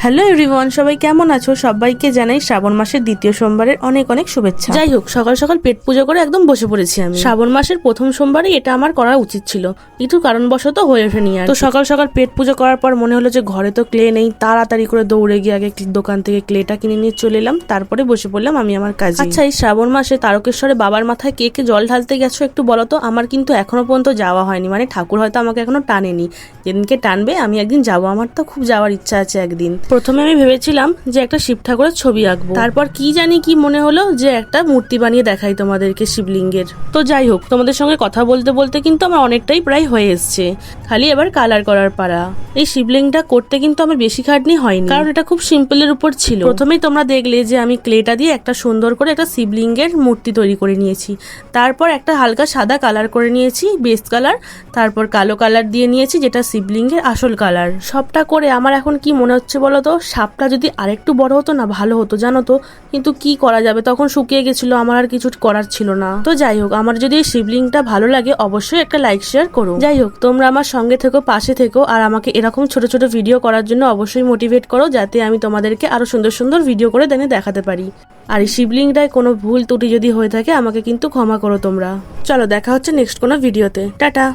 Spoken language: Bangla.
হ্যালো এভরিওয়ান, সবাই কেমন আছো? সবাইকে জানাই শ্রাবণ মাসের দ্বিতীয় সোমবারের অনেক অনেক শুভেচ্ছা। যাই হোক, সকাল সকাল পেট পুজো করে একদম বসে পড়েছি আমি। শ্রাবণ মাসের প্রথম সোমবারে এটা আমার করা উচিত ছিল, কিন্তু কারণবশত হয়ে ওঠেনি। আর তো সকাল সকাল পেট পুজো করার পর মনে হলো যে ঘরে তো ক্লে নেই, তাড়াতাড়ি করে দৌড়ে গিয়ে আগে দোকান থেকে ক্লেটা কিনে নিয়ে চলে এলাম, তারপরে বসে পড়লাম আমি আমার কাজে। আচ্ছা, এই শ্রাবণ মাসে তারকেশ্বরে বাবার মাথায় কে কে জল ঢালতে গেছো একটু বলো তো? আমার কিন্তু এখনো পর্যন্ত যাওয়া হয়নি, মানে ঠাকুর হয়তো আমাকে এখনো টানেনি। যেদিনকে টানবে আমি একদিন যাবো, আমার তো খুব যাওয়ার ইচ্ছা আছে একদিন। প্রথমে আমি ভেবেছিলাম যে একটা শিব ঠাকুরের ছবি আঁকবো, তারপর কি জানি কি মনে হলো যে একটা মূর্তি বানিয়ে দেখাই তোমাদেরকে শিবলিঙ্গের। তো যাই হোক, তোমাদের সঙ্গে কথা বলতে বলতে কিন্তু আমার অনেকটাই প্রায় হয়ে এসছে, খালি এবার কালার করার পালা। এই শিবলিঙ্গটা করতে কিন্তু আমার বেশি খাটনি হয়নি, কারণ এটা খুব সিম্পলের উপর ছিল। প্রথমেই তোমরা দেখলে যে আমি ক্লেটা দিয়ে একটা সুন্দর করে একটা শিবলিঙ্গের মূর্তি তৈরি করে নিয়েছি, তারপর একটা হালকা সাদা কালার করে নিয়েছি, বেস কালার, তারপর কালো কালার দিয়ে নিয়েছি যেটা শিবলিঙ্গের আসল কালার। সবটা করে আমার এখন কি মনে হচ্ছে বলো তো, সাপটা যদি আরেকটু বড় হতো না ভালো হতো জানো তো, কিন্তু কি করা যাবে, তখন শুকিয়ে গেছিল, আমার আর কিছু করার ছিল না। তো যাই হোক, আমার যদি এই শিবলিঙ্গটা ভালো লাগে অবশ্যই একটা লাইক শেয়ার করো। যাই হোক, তোমরা আমার সঙ্গে থেকো, পাশে থেকো, আর আমাকে এরকম ছোট ছোট ভিডিও করার জন্য অবশ্যই মোটিভেট করো, যাতে আমি তোমাদেরকে আরো সুন্দর সুন্দর ভিডিও করে দেখাতে পারি। আর এই শিবলিঙ্গটায় কোনো ভুল ত্রুটি যদি হয়ে থাকে আমাকে কিন্তু ক্ষমা করো তোমরা। চলো, দেখা হচ্ছে নেক্সট কোনো ভিডিওতে। টাটা।